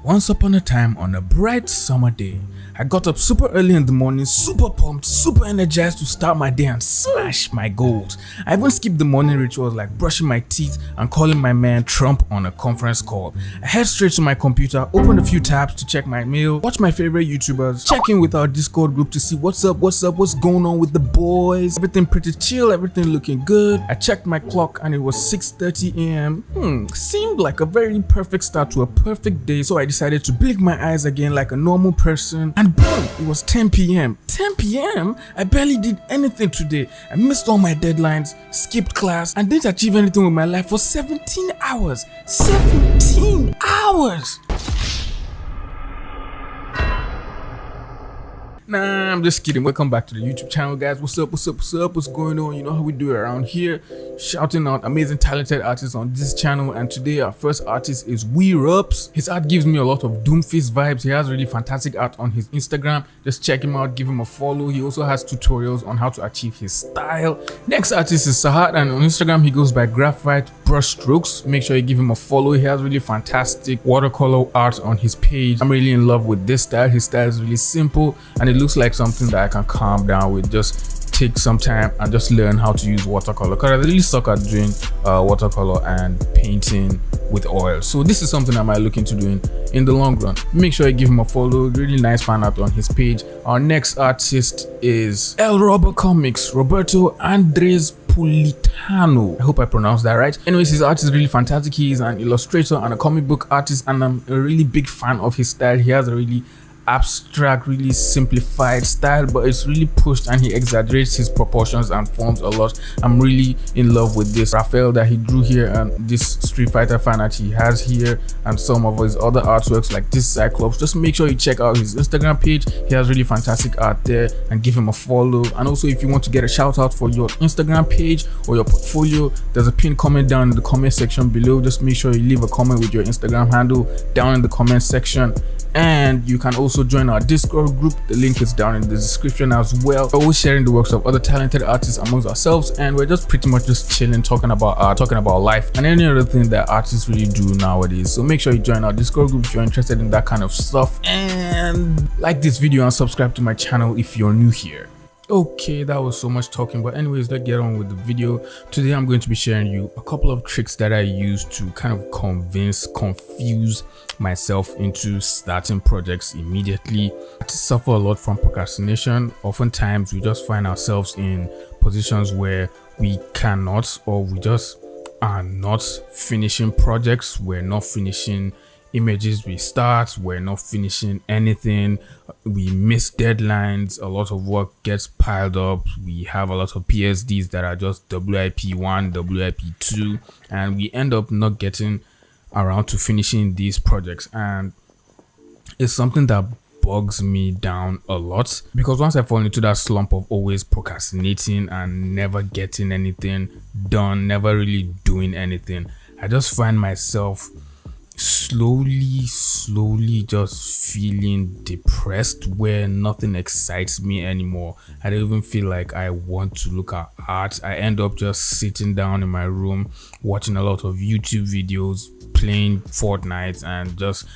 Once upon a time, on a bright summer day, I got up super early in the morning, super pumped, super energized to start my day and smash my goals. I even skipped the morning rituals like brushing my teeth and calling my man Trump on a conference call. I head straight to my computer, opened a few tabs to check my mail, watch my favorite YouTubers, check in with our Discord group to see what's up, what's going on with the boys. Everything pretty chill, everything looking good. I checked my clock and it was 6:30 a.m. Seemed like a very perfect start to a perfect day, so I decided to blink my eyes again like a normal person, and boom, it was 10 p.m. 10 p.m? I barely did anything today. I missed all my deadlines, skipped class, and didn't achieve anything with my life for 17 hours. 17 hours! Nah, I'm just kidding. Welcome back to the YouTube channel, guys. What's up? What's going on? You know how we do it around here. Shouting out amazing, talented artists on this channel. And today our first artist is Rups. His art gives me a lot of Doomfist vibes. He has really fantastic art on his Instagram. Just check him out, give him a follow. He also has tutorials on how to achieve his style. Next artist is Sahat, and on Instagram he goes by Graphite Brushstrokes. Make sure you give him a follow. He has really fantastic watercolor art on his page. I'm really in love with this style. His style is really simple and it looks like something that I can calm down with. Just take some time and just learn how to use watercolor, because I really suck at doing watercolor and painting with oil. So this is something I might look into doing in the long run. Make sure you give him a follow. Really nice fan art on his page. Our next artist is El Robber Comics, Roberto Andres Pulitano. I hope I pronounced that right. Anyways, his art is really fantastic. He is an illustrator and a comic book artist, and I'm a really big fan of his style. He has a really abstract, really simplified style, but it's really pushed and he exaggerates his proportions and forms a lot. I'm really in love with this Raphael that he drew here and this Street Fighter fan art he has here and some of his other artworks like this Cyclops. Just make sure you check out his Instagram page. He has really fantastic art there, and give him a follow. And also, if you want to get a shout out for your Instagram page or your portfolio, there's a pinned comment down in the comment section below. Just make sure you leave a comment with your Instagram handle down in the comment section. And you can also join our Discord group. The link is down in the description as well. We're always sharing the works of other talented artists amongst ourselves, and we're just pretty much just chilling, talking about art, talking about life and any other thing that artists really do nowadays. So make sure you join our Discord group if you're interested in that kind of stuff, and like this video and subscribe to my channel if you're new here. Okay, that was so much talking, but anyways, let's get on with the video. Today I'm going to be sharing you a couple of tricks that I use to kind of confuse myself into starting projects immediately. I suffer a lot from procrastination. Oftentimes we just find ourselves in positions where we cannot, or we just are not finishing projects. We're not finishing images we start, we're not finishing anything, we miss deadlines, a lot of work gets piled up, we have a lot of PSDs that are just WIP1, WIP2, and we end up not getting around to finishing these projects. And it's something that bugs me down a lot, because once I fall into that slump of always procrastinating and never getting anything done, never really doing anything, I just find myself slowly just feeling depressed, where nothing excites me anymore. I don't even feel like I want to look at art. I end up just sitting down in my room watching a lot of YouTube videos, playing Fortnite, and just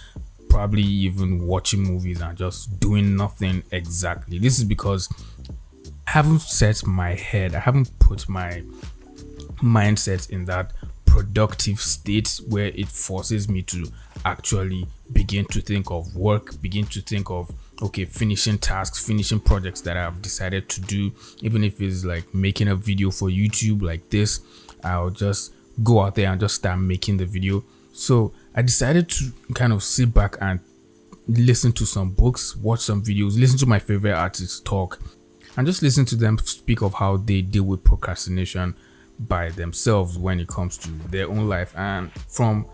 probably even watching movies and just doing nothing exactly. This is because I haven't set my head, I haven't put my mindset in that productive state where it forces me to actually begin to think of work, begin to think of, okay, finishing tasks, finishing projects that I've decided to do. Even if it's like making a video for YouTube like this, I'll just go out there and just start making the video. So I decided to kind of sit back and listen to some books, watch some videos, listen to my favorite artists talk, and just listen to them speak of how they deal with procrastination by themselves when it comes to their own life. And from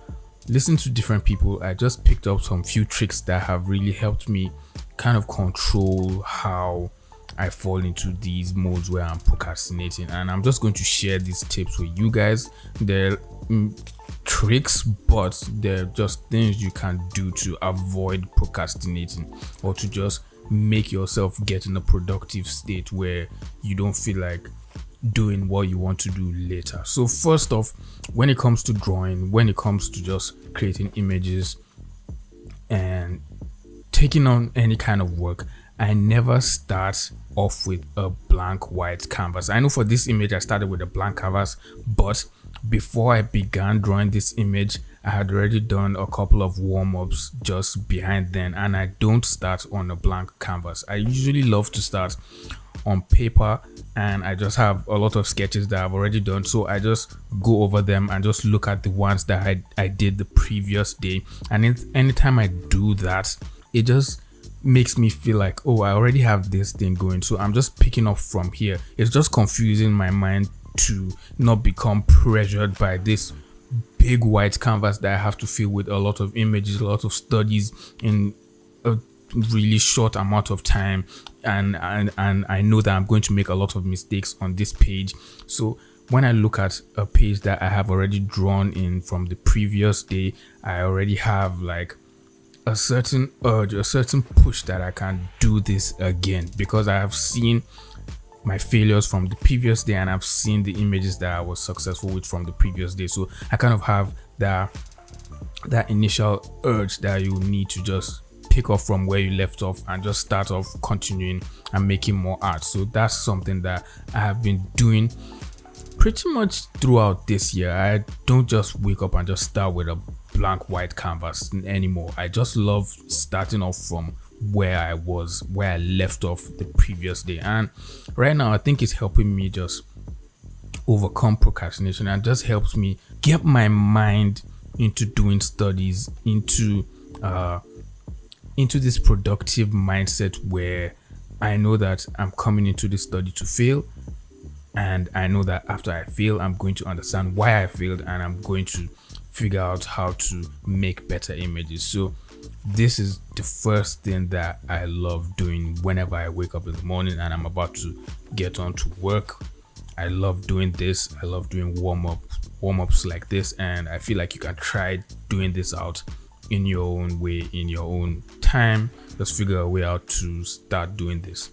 listening to different people, I just picked up some few tricks that have really helped me kind of control how I fall into these modes where I'm procrastinating. And I'm just going to share these tips with you guys. They're tricks, but they're just things you can do to avoid procrastinating, or to just make yourself get in a productive state where you don't feel like doing what you want to do later. So first off, when it comes to drawing, when it comes to just creating images and taking on any kind of work, I never start off with a blank white canvas. I know for this image I started with a blank canvas, but before I began drawing this image, I had already done a couple of warm-ups just behind then, and I don't start on a blank canvas. I usually love to start on paper, and I just have a lot of sketches that I've already done, so I just go over them and just look at the ones that I did the previous day. And anytime I do that, it just makes me feel like, oh, I already have this thing going, so I'm just picking up from here. It's just confusing my mind to not become pressured by this big white canvas that I have to fill with a lot of images, a lot of studies in a really short amount of time, and I know that I'm going to make a lot of mistakes on this page. So when I look at a page that I have already drawn in from the previous day, I already have like a certain urge, a certain push that I can do this again, because I have seen my failures from the previous day and I've seen the images that I was successful with from the previous day. So I kind of have that initial urge that you need to just pick up from where you left off and just start off continuing and making more art. So that's something that I have been doing pretty much throughout this year. I don't just wake up and just start with a blank white canvas anymore. I just love starting off from where I left off the previous day, and right now I think it's helping me just overcome procrastination, and just helps me get my mind into doing studies, into this productive mindset where I know that I'm coming into this study to fail, and I know that after I fail, I'm going to understand why I failed, and I'm going to figure out how to make better images. So this is the first thing that I love doing whenever I wake up in the morning and I'm about to get on to work. I love doing this. I love doing warm-ups like this, and I feel like you can try doing this out in your own way, in your own time. Just figure a way out to start doing this.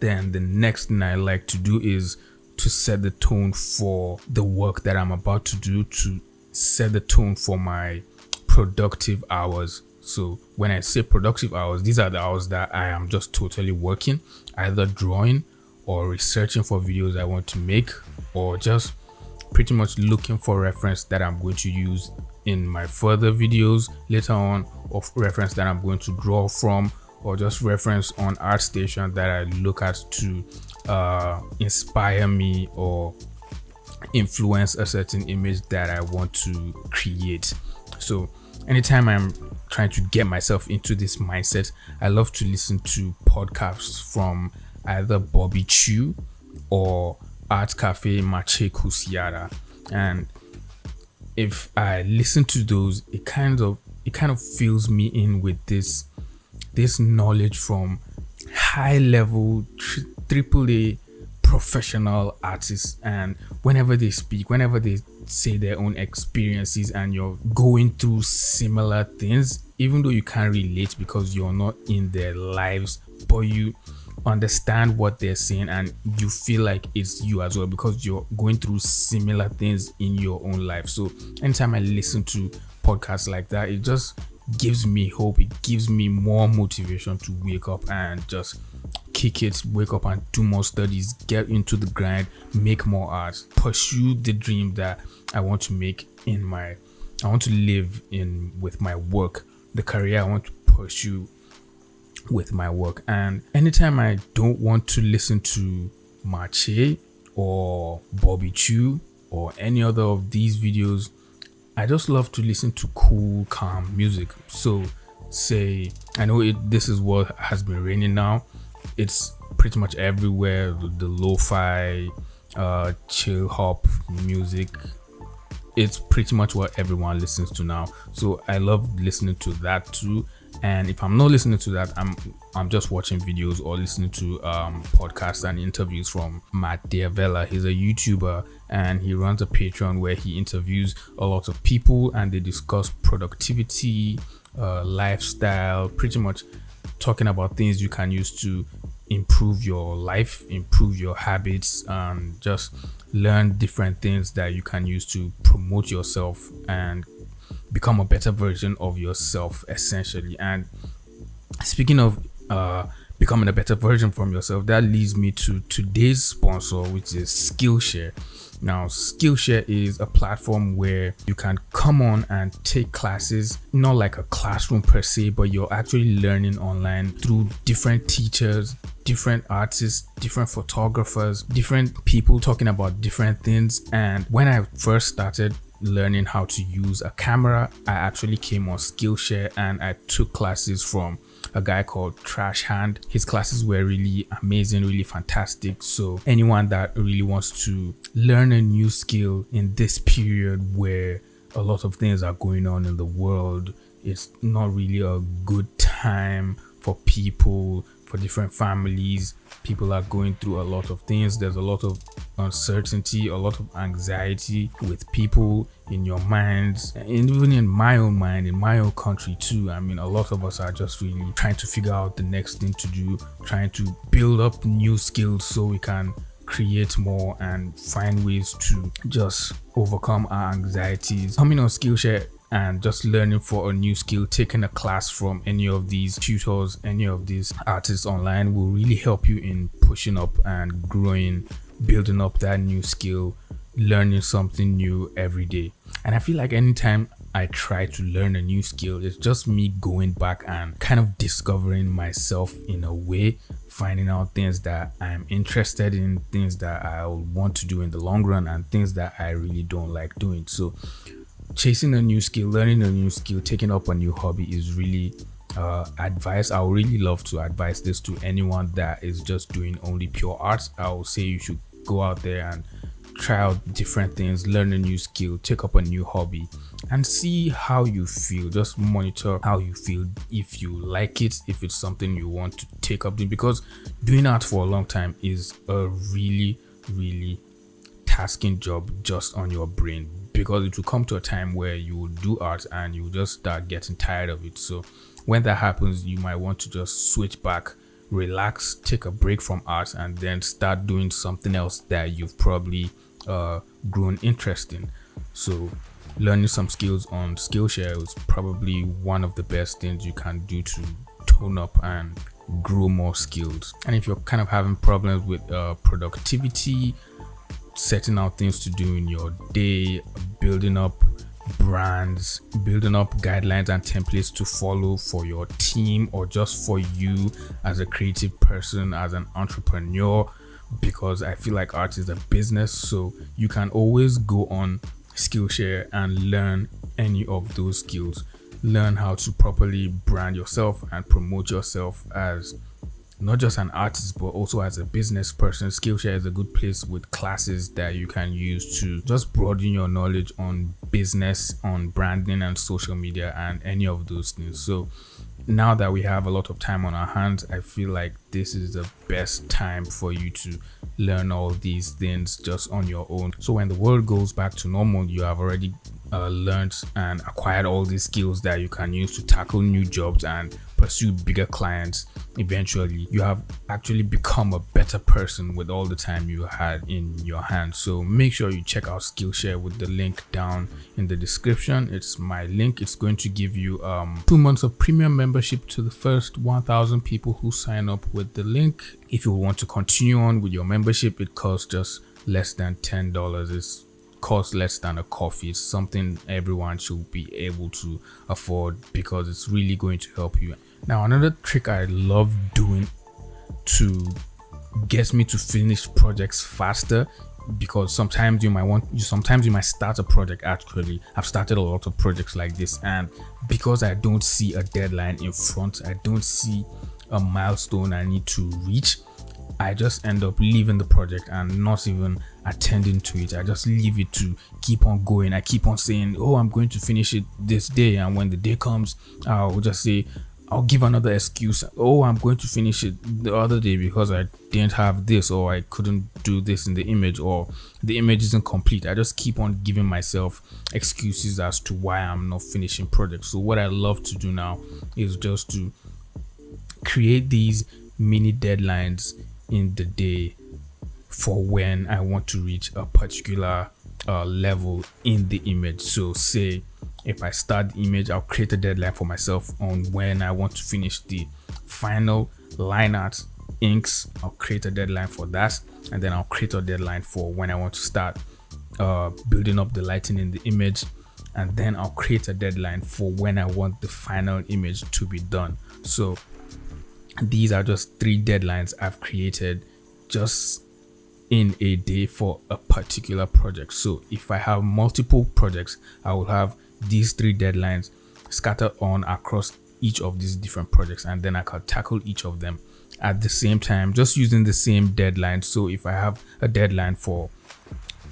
Then the next thing I like to do is to set the tone for the work that I'm about to do, to set the tone for my productive hours. So when I say productive hours, these are the hours that I am just totally working, either drawing or researching for videos I want to make, or just pretty much looking for reference that I'm going to use in my further videos later on, or reference that I'm going to draw from, or just reference on ArtStation that I look at to inspire me or influence a certain image that I want to create. So anytime I'm trying to get myself into this mindset, I love to listen to podcasts from either Bobby Chu or Art Cafe Mache Kusiara. And if I listen to those, it kind of fills me in with this knowledge from high level AAA professional artists, and whenever they speak, whenever they say their own experiences and you're going through similar things, even though you can't relate because you're not in their lives, but you understand what they're saying and you feel like it's you as well because you're going through similar things in your own life. So anytime I listen to podcasts like that, it just gives me hope. It gives me more motivation to wake up and just kick it, wake up and do more studies, get into the grind, make more art, pursue the dream that I want to make I want to live in with my work, the career I want to pursue with my work. And anytime I don't want to listen to Mache or Bobby Chu or any other of these videos, I just love to listen to cool, calm music. So say, I know this is what has been raining now. It's pretty much everywhere, the lo-fi, chill hop music. It's pretty much what everyone listens to now. So I love listening to that too. And if I'm not listening to that, I'm just watching videos or listening to podcasts and interviews from Matt Diavella. He's a YouTuber and he runs a Patreon where he interviews a lot of people and they discuss productivity, lifestyle, pretty much talking about things you can use to improve your life, improve your habits, and just learn different things that you can use to promote yourself and become a better version of yourself, essentially. And Speaking of becoming a better version from yourself, that leads me to today's sponsor, which is Skillshare. Now, Skillshare is a platform where you can come on and take classes, not like a classroom per se, but you're actually learning online through different teachers, different artists, different photographers, different people talking about different things. And when I first started learning how to use a camera, I actually came on Skillshare and I took classes from a guy called Trash Hand. His classes were really amazing, really fantastic. So anyone that really wants to learn a new skill in this period where a lot of things are going on in the world, it's not really a good time for people, for different families. People are going through a lot of things. There's a lot of uncertainty, a lot of anxiety with people in your minds, and even in my own mind, in my own country too. I mean, a lot of us are just really trying to figure out the next thing to do, trying to build up new skills so we can create more and find ways to just overcome our anxieties. Coming on Skillshare and just learning for a new skill, taking a class from any of these tutors, any of these artists online will really help you in pushing up and growing, building up that new skill, learning something new every day. And I feel like anytime I try to learn a new skill, it's just me going back and kind of discovering myself in a way, finding out things that I'm interested in, things that I want to do in the long run, and things that I really don't like doing. So chasing a new skill, learning a new skill, taking up a new hobby is really advice. I would really love to advise this to anyone that is just doing only pure arts. I will say you should go out there and try out different things, learn a new skill, take up a new hobby, and see how you feel. Just monitor how you feel, if you like it, if it's something you want to take up doing, because doing art for a long time is a really tasking job just on your brain, because it will come to a time where you will do art and you will just start getting tired of it. So when that happens, you might want to just switch back, relax, take a break from art, and then start doing something else that you've probably grown interest in. So learning some skills on Skillshare is probably one of the best things you can do to tone up and grow more skills. And if you're kind of having problems with productivity, setting out things to do in your day, building up brands, building up guidelines and templates to follow for your team, or just for you as a creative person, as an entrepreneur, because I feel like art is a business. So you can always go on Skillshare and learn any of those skills, learn how to properly brand yourself and promote yourself as not just an artist but also as a business person. Skillshare is a good place with classes that you can use to just broaden your knowledge on business, on branding and social media and any of those things. So now that we have a lot of time on our hands, I feel like this is the best time for you to learn all these things just on your own. So when the world goes back to normal, you have already learned and acquired all these skills that you can use to tackle new jobs and pursue bigger clients. Eventually, you have actually become a better person with all the time you had in your hands. So make sure you check out Skillshare with the link down in the description. It's my link. It's going to give you 2 months of premium membership to the first 1,000 people who sign up with the link. If you want to continue on with your membership, it costs just less than $10. It's costs less than a coffee. It's something everyone should be able to afford because it's really going to help you. Now, another trick I love doing to get me to finish projects faster, because sometimes you might start a project. Actually, I've started a lot of projects like this, and because I don't see a deadline in front, I don't see a milestone I need to reach, I just end up leaving the project and not even attending to it. I just leave it to keep on going. I keep on saying, oh, I'm going to finish it this day, and when the day comes, I'll just say, I'll give another excuse. Oh, I'm going to finish it the other day because I didn't have this, or I couldn't do this in the image, or the image isn't complete. I just keep on giving myself excuses as to why I'm not finishing projects. So what I love to do now is just to create these mini deadlines in the day for when I want to reach a particular level in the image. So say if I start the image, I'll create a deadline for myself on when I want to finish the final line art inks. I'll create a deadline for that, and then I'll create a deadline for when I want to start building up the lighting in the image, and then I'll create a deadline for when I want the final image to be done. So these are just 3 deadlines I've created just in a day for a particular project. So if I have multiple projects, I will have these 3 deadlines scattered on across each of these different projects, and then I can tackle each of them at the same time, just using the same deadline. So if I have a deadline for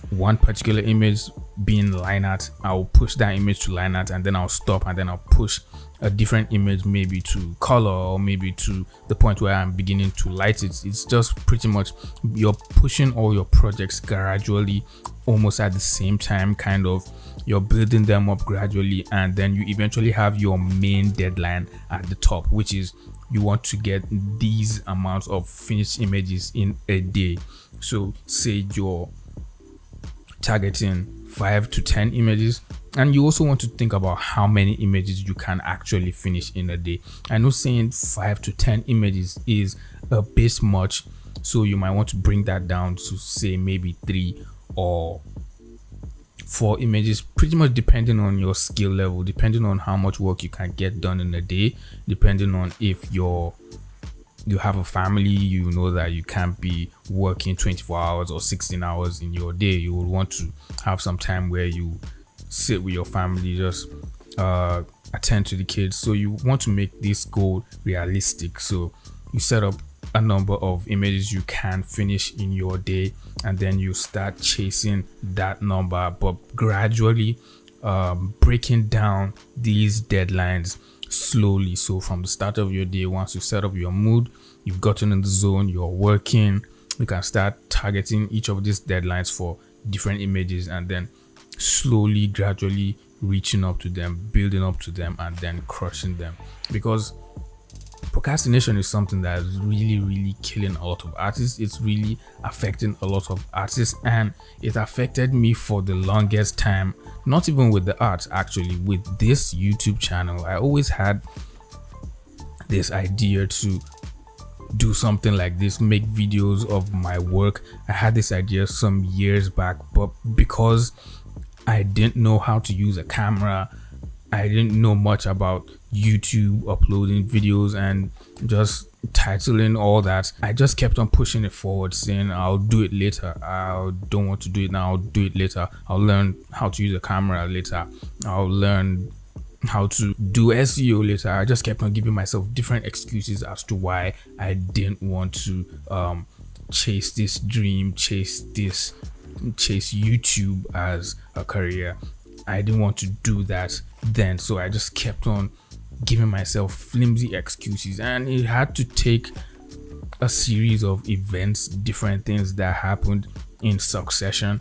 one particular image being line art, I'll push that image to line art, and then I'll stop, and then I'll push a different image maybe to color, or maybe to the point where I'm beginning to light it. It's just pretty much you're pushing all your projects gradually, almost at the same time, kind of. You're building them up gradually, and then you eventually have your main deadline at the top, which is you want to get these amounts of finished images in a day. So say you're targeting 5 to 10 images, and you also want to think about how many images you can actually finish in a day. I know saying 5 to 10 images is a bit much, so you might want to bring that down to say maybe 3 or 4 images, pretty much depending on your skill level, depending on how much work you can get done in a day, depending on if you have a family. You know that you can't be working 24 hours or 16 hours in your day. You will want to have some time where you sit with your family, just attend to the kids. So you want to make this goal realistic. So you set up a number of images you can finish in your day, and then you start chasing that number, but gradually breaking down these deadlines slowly. So from the start of your day, once you set up your mood, you've gotten in the zone, you're working, you can start targeting each of these deadlines for different images, and then slowly, gradually reaching up to them, building up to them, and then crushing them. Because procrastination is something that is really killing a lot of artists. It's really affecting a lot of artists, and it affected me for the longest time. Not even with the art, actually, with this YouTube channel. I always had this idea to do something like this, make videos of my work. I had this idea some years back, but because I didn't know how to use a camera, I didn't know much about YouTube, uploading videos and just titling all that, I just kept on pushing it forward, saying I'll do it later, I don't want to do it now, I'll do it later, I'll learn how to use a camera later, I'll learn how to do SEO later. I just kept on giving myself different excuses as to why I didn't want to chase this dream, chase YouTube as a career. I didn't want to do that then, so I just kept on giving myself flimsy excuses, and it had to take a series of events, different things that happened in succession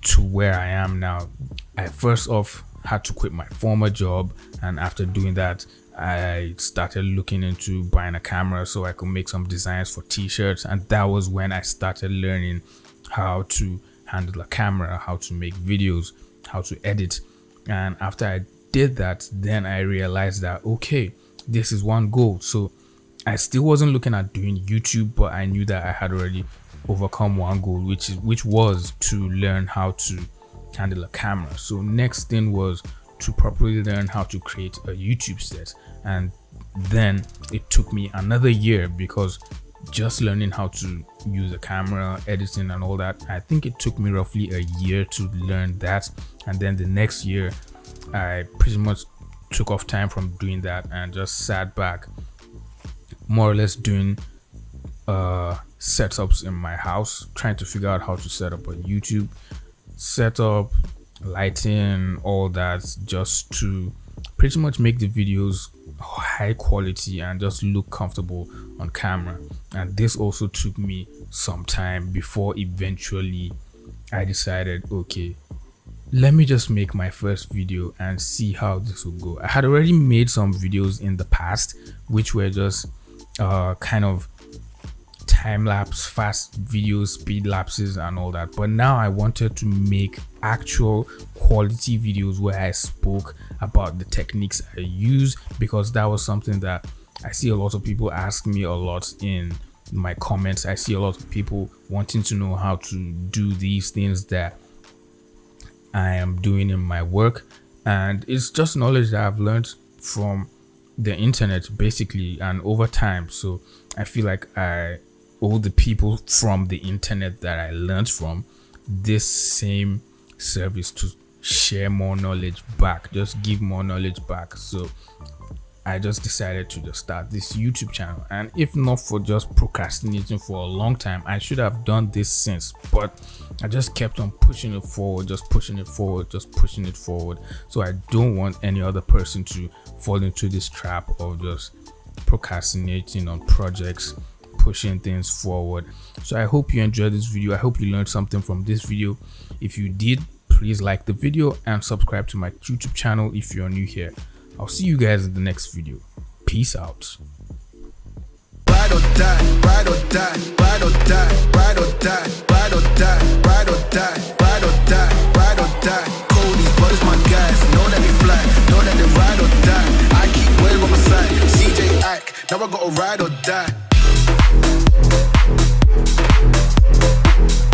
to where I am now. I first off had to quit my former job, and after doing that I started looking into buying a camera so I could make some designs for t-shirts, and that was when I started learning how to handle a camera, how to make videos, how to edit. And after I did that, then I realized that okay, this is one goal. So I still wasn't looking at doing YouTube, but I knew that I had already overcome one goal, which was to learn how to handle a camera. So next thing was to properly learn how to create a YouTube set, and then it took me another year, because just learning how to use a camera, editing and all that, I think it took me roughly a year to learn that. And then the next year I pretty much took off time from doing that and just sat back, more or less doing setups in my house, trying to figure out how to set up a YouTube setup, lighting, all that, just to pretty much make the videos high quality and just look comfortable on camera. And this also took me some time before eventually I decided, okay, let me just make my first video and see how this will go. I had already made some videos in the past which were just kind of time lapse, fast videos, speed lapses and all that, but now I wanted to make actual quality videos where I spoke about the techniques I use, because that was something that I see a lot of people ask me a lot in my comments. I see a lot of people wanting to know how to do these things that I am doing in my work, and it's just knowledge that I've learned from the internet basically and over time. So I feel like I owe the people from the internet that I learned from this same service to share more knowledge back, just give more knowledge back. So I just decided to just start this YouTube channel, and if not for just procrastinating for a long time, I should have done this since, but I just kept on pushing it forward, just pushing it forward, just pushing it forward. So I don't want any other person to fall into this trap of just procrastinating on projects, pushing things forward. So I hope you enjoyed this video. I hope you learned something from this video. If you did, please like the video and subscribe to my YouTube channel if you're new here. I'll see you guys in the next video. Peace out. Ride or die, ride or die, ride or die, ride or die, ride or die, ride or die, ride or die, ride or die. Cody's brothers, my guys, know that they fly, know that they ride or die. I keep Will on my side, CJ Ike, now I gotta ride or die.